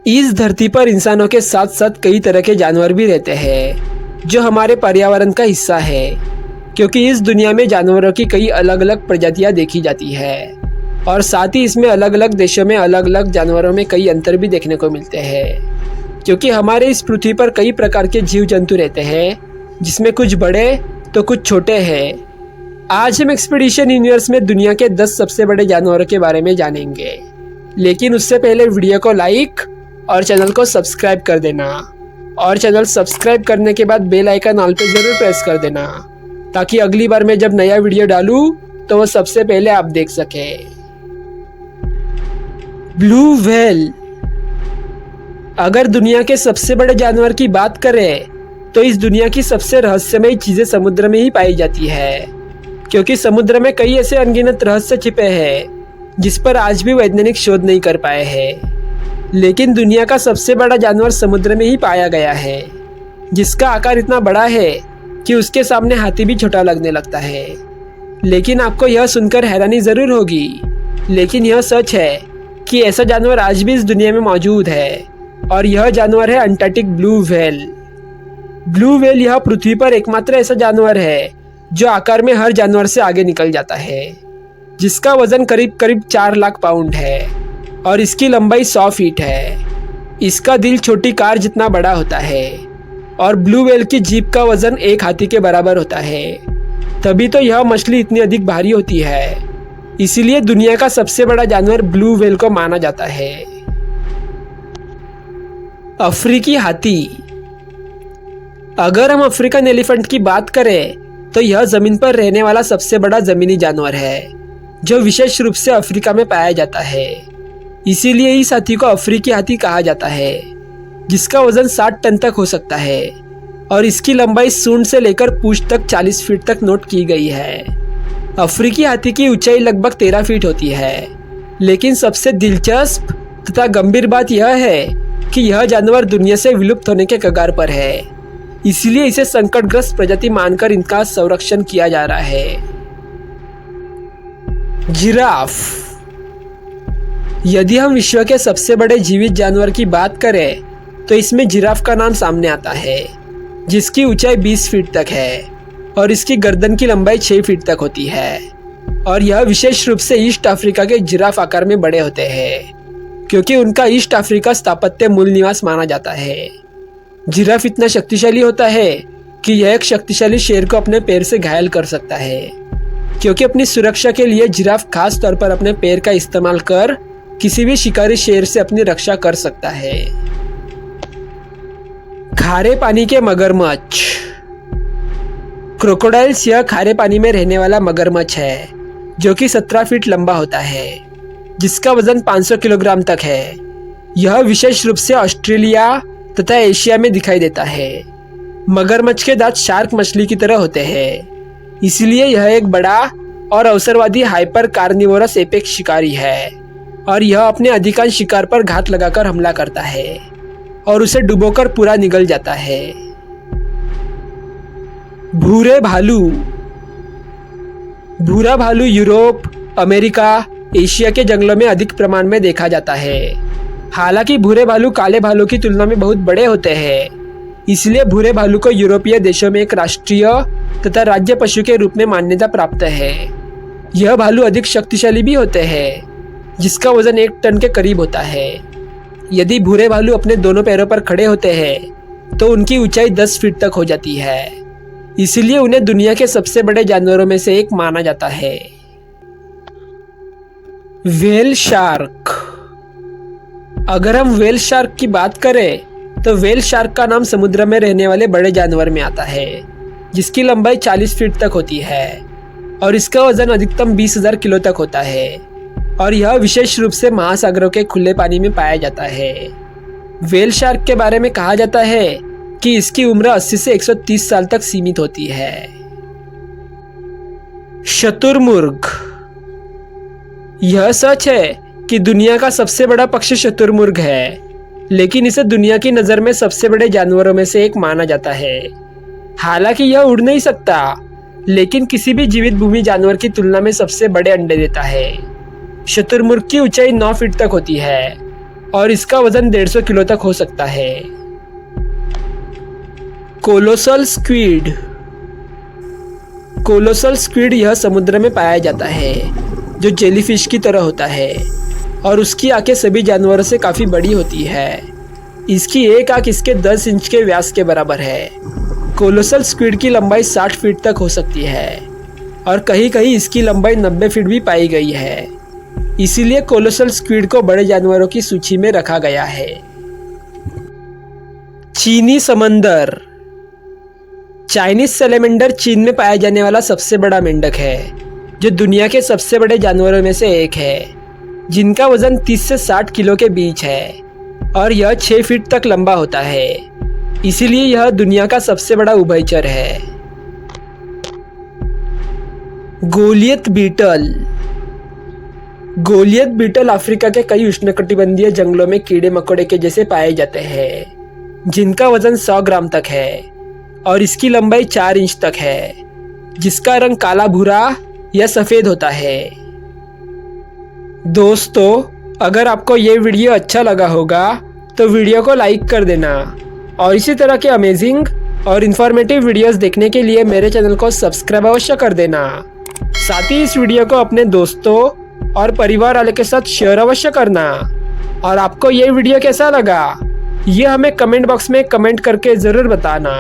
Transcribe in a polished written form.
इस धरती पर इंसानों के साथ साथ कई तरह के जानवर भी रहते हैं जो हमारे पर्यावरण का हिस्सा है, क्योंकि इस दुनिया में जानवरों की कई अलग अलग प्रजातियां देखी जाती है और साथ ही इसमें अलग अलग देशों में अलग अलग जानवरों में कई अंतर भी देखने को मिलते हैं। क्योंकि हमारे इस पृथ्वी पर कई प्रकार के जीव जंतु रहते हैं, जिसमें कुछ बड़े तो कुछ छोटे हैं। आज हम एक्सपीडिशन यूनिवर्स में दुनिया के 10 सबसे बड़े जानवरों के बारे में जानेंगे, लेकिन उससे पहले वीडियो को लाइक और चैनल को सब्सक्राइब कर देना, और चैनल सब्सक्राइब करने के बाद बेल आइकन ऑल पे जरूर प्रेस कर देना, ताकि अगली बार मैं जब नया वीडियो डालूं तो वो सबसे पहले आप देख सके। Blue whale. अगर दुनिया के सबसे बड़े जानवर की बात करें तो इस दुनिया की सबसे रहस्यमयी चीजें समुद्र में ही पाई जाती है, क्योंकि समुद्र में कई ऐसे अनगिनत रहस्य छिपे हैं जिस पर आज भी वैज्ञानिक शोध नहीं कर पाए हैं। लेकिन दुनिया का सबसे बड़ा जानवर समुद्र में ही पाया गया है, जिसका आकार इतना बड़ा है कि उसके सामने हाथी भी छोटा लगने लगता है। लेकिन आपको यह सुनकर हैरानी जरूर होगी, लेकिन यह सच है कि ऐसा जानवर आज भी इस दुनिया में मौजूद है, और यह जानवर है Antarctic blue whale. Blue whale यह पृथ्वी पर एकमात्र ऐसा जानवर है जो आकार में हर जानवर से आगे निकल जाता है, जिसका वजन करीब करीब 4 लाख पाउंड है और इसकी लंबाई 100 फीट है। इसका दिल छोटी कार जितना बड़ा होता है और ब्लू व्हेल की जीभ का वजन एक हाथी के बराबर होता है। तभी तो यह मछली इतनी अधिक भारी होती है, इसीलिए दुनिया का सबसे बड़ा जानवर ब्लू व्हेल को माना जाता है। अफ्रीकी हाथी। अगर हम अफ्रीकन एलिफेंट की बात करें तो यह जमीन पर रहने वाला सबसे बड़ा जमीनी जानवर है, जो विशेष रूप से अफ्रीका में पाया जाता है। इसीलिए इस हाथी को अफ्रीकी हाथी कहा जाता है, जिसका वजन 60 टन तक हो सकता है और इसकी लंबाई सूंड से लेकर पूंछ तक 40 फीट तक नोट की गई है। अफ्रीकी हाथी की ऊंचाई लगभग 13 फीट होती है, लेकिन सबसे दिलचस्प तथा गंभीर बात यह है कि यह जानवर दुनिया से विलुप्त होने के कगार पर है, इसलिए इसे संकटग्रस्त प्रजाति मानकर इनका संरक्षण किया जा रहा है। जिराफ। यदि हम विश्व के सबसे बड़े जीवित जानवर की बात करें तो इसमें जिराफ का नाम सामने आता है, जिसकी ऊंचाई 20 फीट तक है और इसकी गर्दन की लंबाई 6 फीट तक होती है। और यह विशेष रूप से ईस्ट अफ्रीका के जिराफ आकार में बड़े होते हैं, क्योंकि उनका ईस्ट अफ्रीका स्थापत्य मूल निवास माना जाता है। जिराफ इतना शक्तिशाली होता है कि यह एक शक्तिशाली शेर को अपने पैर से घायल कर सकता है, क्योंकि अपनी सुरक्षा के लिए जिराफ खास तौर पर अपने पैर का इस्तेमाल कर किसी भी शिकारी शेर से अपनी रक्षा कर सकता है। खारे पानी के मगरमच्छ। क्रोकोडाइल्स यह खारे पानी में रहने वाला मगरमच्छ है, जो कि 17 फीट लंबा होता है, जिसका वजन 500 किलोग्राम तक है। यह विशेष रूप से ऑस्ट्रेलिया तथा एशिया में दिखाई देता है। मगरमच्छ के दांत शार्क मछली की तरह होते हैं, इसलिए यह एक बड़ा और अवसरवादी हाइपर कार्निवोरस एपेक्स शिकारी है, और यह अपने अधिकांश शिकार पर घात लगाकर हमला करता है और उसे डुबोकर पूरा निगल जाता है। भूरे भालू। भूरा भालू यूरोप, अमेरिका, एशिया के जंगलों में अधिक प्रमाण में देखा जाता है। हालांकि भूरे भालू काले भालू की तुलना में बहुत बड़े होते हैं, इसलिए भूरे भालू को यूरोपीय देशों में एक राष्ट्रीय तथा राज्य पशु के रूप में मान्यता प्राप्त है। यह भालू अधिक शक्तिशाली भी होते हैं, जिसका वजन 1 टन के करीब होता है। यदि भूरे भालू अपने दोनों पैरों पर खड़े होते हैं तो उनकी ऊंचाई 10 फीट तक हो जाती है, इसीलिए उन्हें दुनिया के सबसे बड़े जानवरों में से एक माना जाता है। Whale shark. अगर हम व्हेल शार्क की बात करें तो व्हेल शार्क का नाम समुद्र में रहने वाले बड़े जानवर में आता है, जिसकी लंबाई 40 फीट तक होती है और इसका वजन अधिकतम 20,000 किलो तक होता है, और यह विशेष रूप से महासागरों के खुले पानी में पाया जाता है। व्हेल शार्क के बारे में कहा जाता है कि इसकी उम्र 80 से 130 साल तक सीमित होती है। शुतुरमुर्ग। यह सच है कि दुनिया का सबसे बड़ा पक्षी शुतुरमुर्ग है, लेकिन इसे दुनिया की नज़र में सबसे बड़े जानवरों में से एक माना जाता है। हालांकि यह उड़ नहीं सकता, लेकिन किसी भी जीवित भूमि जानवर की तुलना में सबसे बड़े अंडे देता है। शुतुरमुर्ग की ऊंचाई 9 फीट तक होती है और इसका वजन 150 किलो तक हो सकता है। Colossal squid. कोलोसल स्क्विड यह समुद्र में पाया जाता है, जो जेलीफिश की तरह होता है और उसकी आंखें सभी जानवरों से काफ़ी बड़ी होती है। इसकी एक आंख इसके 10 इंच के व्यास के बराबर है। कोलोसल स्क्विड की लंबाई 60 फीट तक हो सकती है और कहीं कहीं इसकी लंबाई 90 फीट भी पाई गई है। इसीलिए कोलोसल स्क्विड को बड़े जानवरों की सूची में रखा गया है। चीनी समंदर। चाइनीज सैलेमेंडर चीन में पाया जाने वाला सबसे बड़ा मेंढक है, जो दुनिया के सबसे बड़े जानवरों में से एक है, जिनका वजन 30 से 60 किलो के बीच है और यह 6 फीट तक लंबा होता है। इसीलिए यह दुनिया का सबसे बड़ा उभयचर है। Goliath beetle. Goliath beetle Africa के कई उष्णकटिबंधीय जंगलों में कीड़े मकोड़े के जैसे पाए जाते हैं, जिनका वजन 100 ग्राम तक है और इसकी लंबाई 4 इंच तक है, जिसका रंग काला भूरा या सफ़ेद होता है। दोस्तों, अगर आपको ये वीडियो अच्छा लगा होगा तो वीडियो को लाइक कर देना और इसी तरह के अमेजिंग और इन्फॉर्मेटिव वीडियोस देखने के लिए मेरे चैनल को सब्सक्राइब अवश्य कर देना। साथ ही इस वीडियो को अपने दोस्तों और परिवार वाले के साथ शेयर अवश्य करना। और आपको ये वीडियो कैसा लगा, ये हमें कमेंट बॉक्स में कमेंट करके ज़रूर बताना।